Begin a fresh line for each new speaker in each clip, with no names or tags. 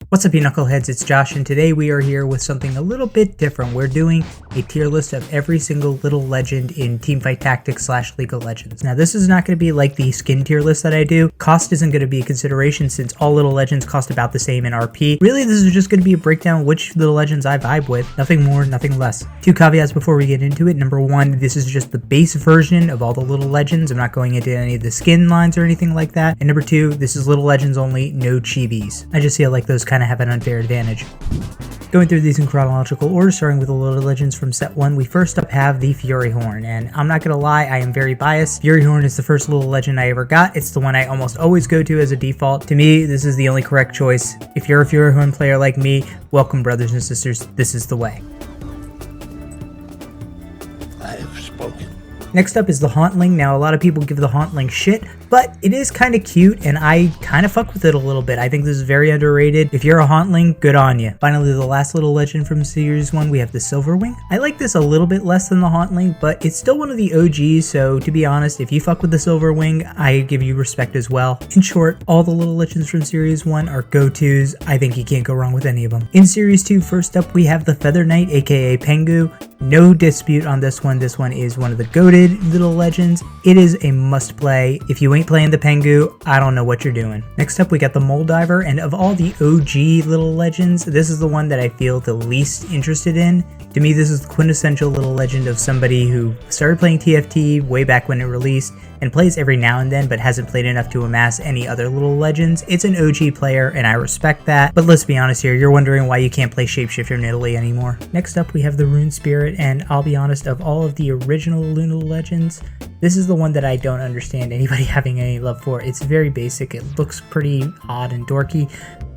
What's up, you knuckleheads? It's Josh, and today we are here with something a little bit different. We're doing a tier list of every single little legend in Teamfight Tactics / League of Legends. Now, this is not going to be like the skin tier list that I do. Cost isn't going to be a consideration since all little legends cost about the same in RP. Really, this is just going to be a breakdown of which little legends I vibe with. Nothing more, nothing less. Two caveats before we get into it. Number one, this is just the base version of all the little legends. I'm not going into any of the skin lines or anything like that. And number two, this is little legends only, no chibis. I just feel like those kind of have an unfair advantage. Going through these in chronological order, starting with the little legends from set 1, we first up have the Furyhorn, and I'm not gonna lie, I am very biased. Furyhorn is the first little legend I ever got. It's the one I almost always go to as a default. To me, this is the only correct choice. If you're a Furyhorn player like me, welcome, brothers and sisters, this is the way.
I have spoken.
Next up is the Hauntling. Now, a lot of people give the Hauntling shit, but it is kind of cute, and I kind of fuck with it a little bit. I think this is very underrated. If you're a Hauntling, good on you. Finally, the last little legend from Series 1, we have the Silverwing. I like this a little bit less than the Hauntling, but it's still one of the OGs, so to be honest, if you fuck with the Silverwing, I give you respect as well. In short, all the little legends from Series 1 are go-tos. I think you can't go wrong with any of them. In Series 2, first up, we have the Feather Knight, aka Pengu. No dispute on this one. This one is one of the goated little legends. It is a must play. If you ain't playing the Pengu, I don't know what you're doing. Next up, we got the Moldiver, and of all the OG little legends, this is the one that I feel the least interested in. To me, this is the quintessential little legend of somebody who started playing TFT way back when it released and plays every now and then but hasn't played enough to amass any other little legends. It's an OG player and I respect that, but let's be honest here, you're wondering why you can't play Shapeshifter in Italy anymore. Next up, we have the Rune Spirit, and I'll be honest, of all of the original Luna legends, this is the one that I don't understand anybody having any love for. It's very basic, it looks pretty odd and dorky.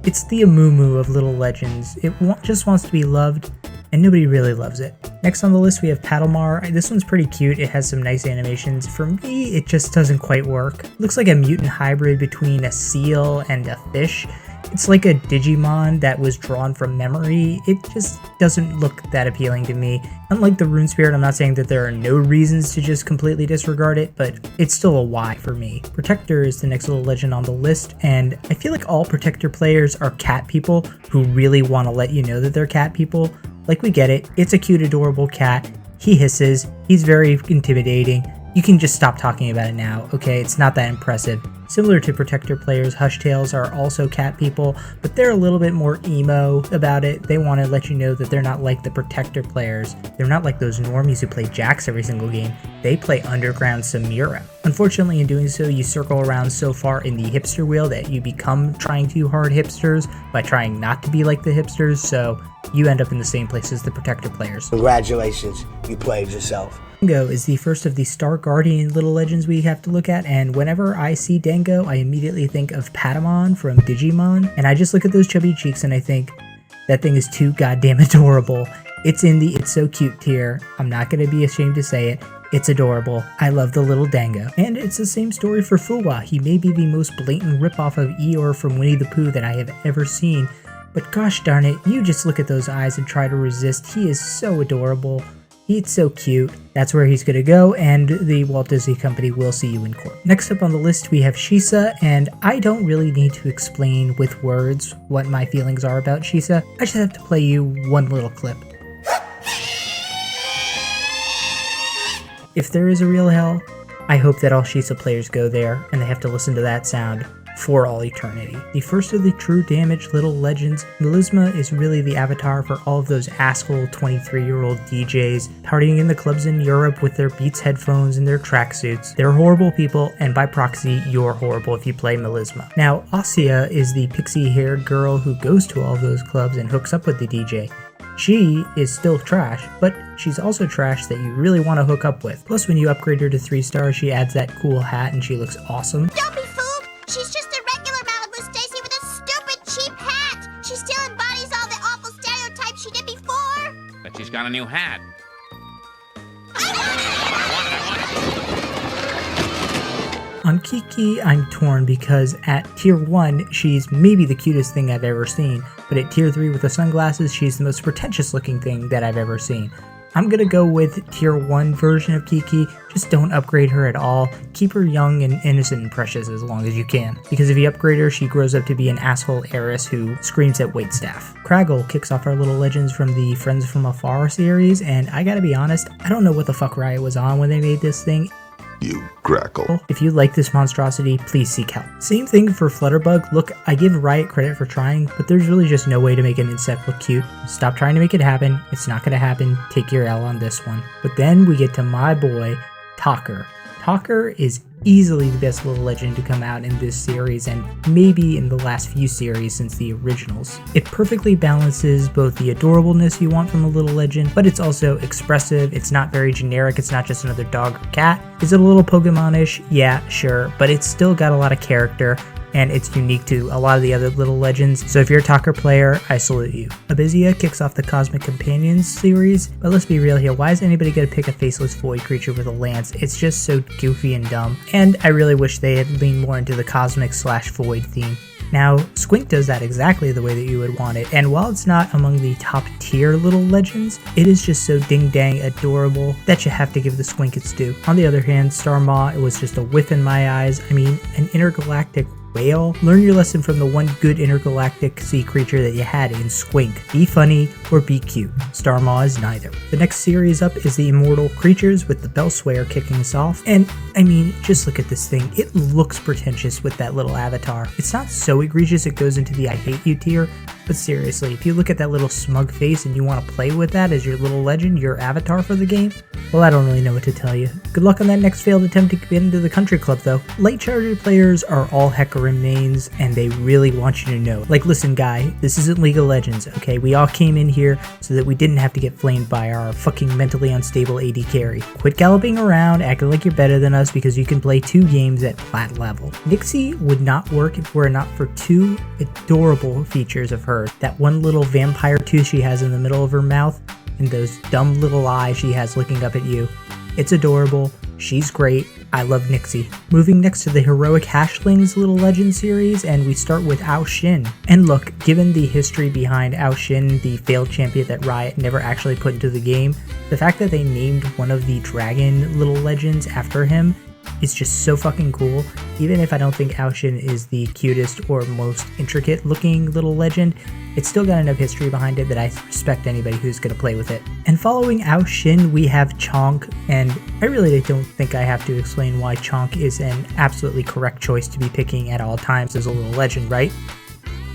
It's the Amumu of little legends. It just wants to be loved, and nobody really loves it. Next on the list, we have Paddlemar. This one's pretty cute. It has some nice animations. For me, it just doesn't quite work. It looks like a mutant hybrid between a seal and a fish. It's like a Digimon that was drawn from memory. It just doesn't look that appealing to me. Unlike the Rune Spirit, I'm not saying that there are no reasons to just completely disregard it, but it's still a why for me. Protector is the next little legend on the list, and I feel like all Protector players are cat people who really want to let you know that they're cat people. Like, we get it. It's a cute, adorable cat. He hisses. He's very intimidating. You can just stop talking about it now, okay? It's not that impressive. Similar to Protector players, Hushtails are also cat people, but they're a little bit more emo about it. They want to let you know that they're not like the Protector players. They're not like those normies who play Jax every single game. They play Underground Samira. Unfortunately, in doing so, you circle around so far in the hipster wheel that you become trying too hard hipsters by trying not to be like the hipsters, so you end up in the same place as the Protector players.
Congratulations, you played yourself.
Dango is the first of the Star Guardian little legends we have to look at, and whenever I see Dango, I immediately think of Paddlemar from Digimon, and I just look at those chubby cheeks and I think, that thing is too goddamn adorable. It's in the It's So Cute tier. I'm not going to be ashamed to say it. It's adorable. I love the little Dango. And it's the same story for Fuwa. He may be the most blatant ripoff of Eeyore from Winnie the Pooh that I have ever seen, but gosh darn it, you just look at those eyes and try to resist. He is so adorable. He's so cute. That's where he's gonna go, and the Walt Disney Company will see you in court. Next up on the list, we have Shisa, and I don't really need to explain with words what my feelings are about Shisa. I just have to play you one little clip. If there is a real hell, I hope that all Shisa players go there, and they have to listen to that sound for all eternity. The first of the true damage little legends, Melisma is really the avatar for all of those asshole 23-year-old DJs partying in the clubs in Europe with their Beats headphones and their tracksuits. They're horrible people, and by proxy, you're horrible if you play Melisma. Now, Asia is the pixie-haired girl who goes to all of those clubs and hooks up with the DJ. She is still trash, but she's also trash that you really want to hook up with. Plus, when you upgrade her to 3 stars, she adds that cool hat and she looks awesome.
Don't be fooled! She's just a regular Malibu Stacy with a stupid cheap hat! She still embodies all the awful stereotypes she did before!
But she's got a new hat.
On Kiki, I'm torn because at tier 1, she's maybe the cutest thing I've ever seen, but at tier 3 with the sunglasses, she's the most pretentious looking thing that I've ever seen. I'm gonna go with tier 1 version of Kiki. Just don't upgrade her at all. Keep her young and innocent and precious as long as you can. Because if you upgrade her, she grows up to be an asshole heiress who screams at waitstaff. Craggle kicks off our little legends from the Friends from Afar series, and I gotta be honest, I don't know what the fuck Riot was on when they made this thing.
You crackle.
If you like this monstrosity, please seek help. Same thing for Flutterbug. Look, I give Riot credit for trying, but there's really just no way to make an insect look cute. Stop trying to make it happen. It's not gonna happen. Take your L on this one. But then we get to my boy, Talker. Talker is easily the best little legend to come out in this series and maybe in the last few series since the originals. It perfectly balances both the adorableness you want from a little legend, but it's also expressive. It's not very generic. It's not just another dog or cat. Is it a little Pokemon-ish? Yeah, sure, but it's still got a lot of character, and it's unique to a lot of the other little legends, so if you're a Talker player, I salute you. Abizia kicks off the Cosmic Companions series, but let's be real here, why is anybody gonna pick a faceless void creature with a lance? It's just so goofy and dumb, and I really wish they had leaned more into the Cosmic/Void theme. Now, Squink does that exactly the way that you would want it, and while it's not among the top tier little legends, it is just so ding-dang adorable that you have to give the Squink its due. On the other hand, Starmaw, it was just a whiff in my eyes. I mean, an intergalactic whale? Learn your lesson from the one good intergalactic sea creature that you had in Squink. Be funny or be cute. Starmaw is neither. The next series up is the Immortal Creatures with the Bellswear kicking us off, and I mean, just look at this thing. It looks pretentious with that little avatar. It's not so egregious it goes into the I hate you tier, but seriously, if you look at that little smug face and you want to play with that as your little legend, your avatar for the game, well, I don't really know what to tell you. Good luck on that next failed attempt to get into the country club though. Light Charger players are all Hecarim mains, and they really want you to know. Like, listen guy, this isn't League of Legends, okay? We all came in here so that we didn't have to get flamed by our fucking mentally unstable AD carry. Quit galloping around, acting like you're better than us because you can play 2 games at plat level. Nixie would not work if it were not for 2 adorable features of hers. That one little vampire tooth she has in the middle of her mouth, and those dumb little eyes she has looking up at you. It's adorable. She's great. I love Nixie. Moving next to the Heroic Hashlings Little Legend series, and we start with Ao Shin. And look, given the history behind Ao Shin, the failed champion that Riot never actually put into the game, the fact that they named one of the dragon little legends after him is just so fucking cool. Even if I don't think Ao Shin is the cutest or most intricate looking little legend, it's still got enough history behind it that I respect anybody who's going to play with it. And following Ao Shin, we have Choncc, and I really don't think I have to explain why Choncc is an absolutely correct choice to be picking at all times as a little legend, right?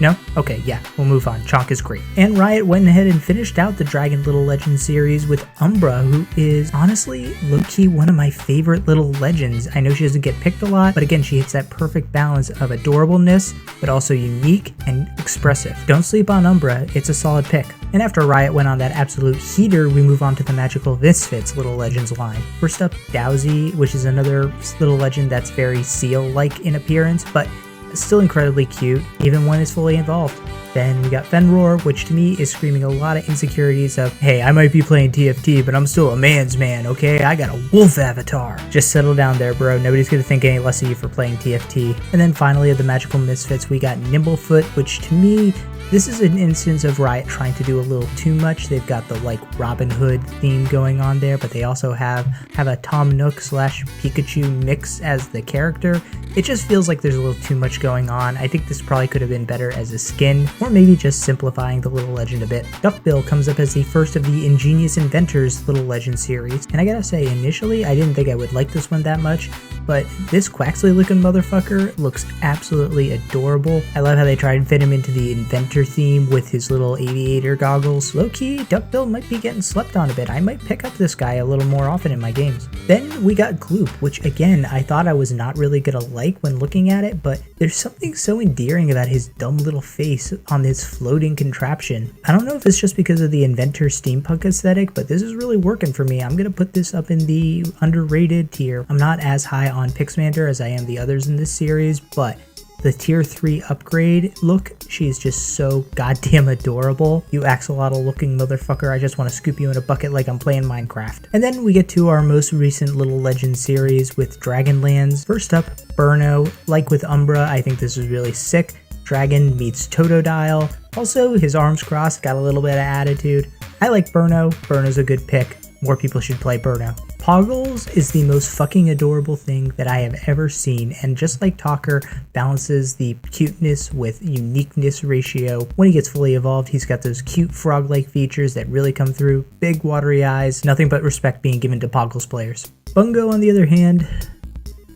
No? Okay, yeah, we'll move on. Choncc is great. And Riot went ahead and finished out the Dragon Little Legend series with Umbra, who is honestly low-key one of my favorite little legends. I know she doesn't get picked a lot, but again, she hits that perfect balance of adorableness, but also unique and expressive. Don't sleep on Umbra, it's a solid pick. And after Riot went on that absolute heater, we move on to the Magical Misfits Little Legends line. First up, Dowsy, which is another little legend that's very seal-like in appearance, but still incredibly cute, even when it's fully involved. Then we got Fenroar, which to me is screaming a lot of insecurities of, hey, I might be playing TFT, but I'm still a man's man, okay? I got a wolf avatar. Just settle down there, bro. Nobody's gonna think any less of you for playing TFT. And then finally, of the Magical Misfits, we got Nimblefoot, which to me, this is an instance of Riot trying to do a little too much. They've got the like Robin Hood theme going on there, but they also have a Tom Nook / Pikachu mix as the character. It just feels like there's a little too much going on. I think this probably could have been better as a skin, or maybe just simplifying the little legend a bit. Duckbill comes up as the first of the Ingenious Inventors Little Legend series, and I gotta say, initially I didn't think I would like this one that much, but this Quaxley looking motherfucker looks absolutely adorable. I love how they try and fit him into the inventor theme with his little aviator goggles. Low-key, Duckbill might be getting slept on a bit. I might pick up this guy a little more often in my games. Then we got Gloop, which again, I thought I was not really gonna like when looking at it, but there's something so endearing about his dumb little face on this floating contraption. I don't know if it's just because of the inventor steampunk aesthetic, but this is really working for me. I'm gonna put this up in the underrated tier. I'm not as high on Pixmander as I am the others in this series, but the tier 3 upgrade look, she's just so goddamn adorable. You axolotl looking motherfucker, I just want to scoop you in a bucket like I'm playing Minecraft. And then we get to our most recent Little Legend series with Dragonlands. First up, Burno. Like with Umbra, I think this is really sick. Dragon meets Totodile. Also, his arms crossed, got a little bit of attitude. I like Burno. Burno's a good pick. More people should play Burno. Poggles is the most fucking adorable thing that I have ever seen, and just like Talker balances the cuteness with uniqueness ratio. When he gets fully evolved, he's got those cute frog-like features that really come through. Big watery eyes, nothing but respect being given to Poggles players. Bungo, on the other hand,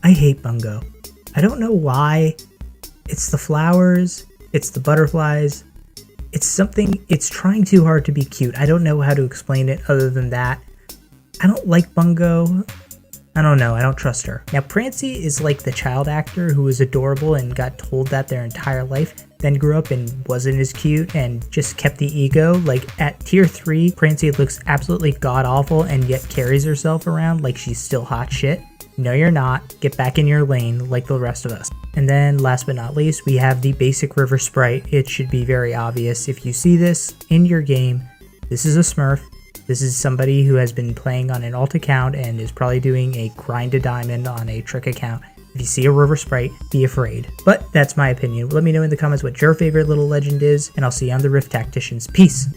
I hate Bungo. I don't know why. It's the flowers, it's the butterflies, it's trying too hard to be cute. I don't know how to explain it other than that. I don't like Bungo. I don't know, I don't trust her. Now Prancy is like the child actor who was adorable and got told that their entire life, then grew up and wasn't as cute and just kept the ego. Like at tier 3, Prancy looks absolutely god-awful and yet carries herself around like she's still hot shit. No, you're not. Get back in your lane like the rest of us. And then last but not least, we have the basic river sprite. It should be very obvious if you see this in your game. This is a smurf. This is somebody who has been playing on an alt account and is probably doing a grind a diamond on a trick account. If you see a river sprite, be afraid. But that's my opinion. Let me know in the comments what your favorite little legend is, and I'll see you on the Rift Tacticians. Peace!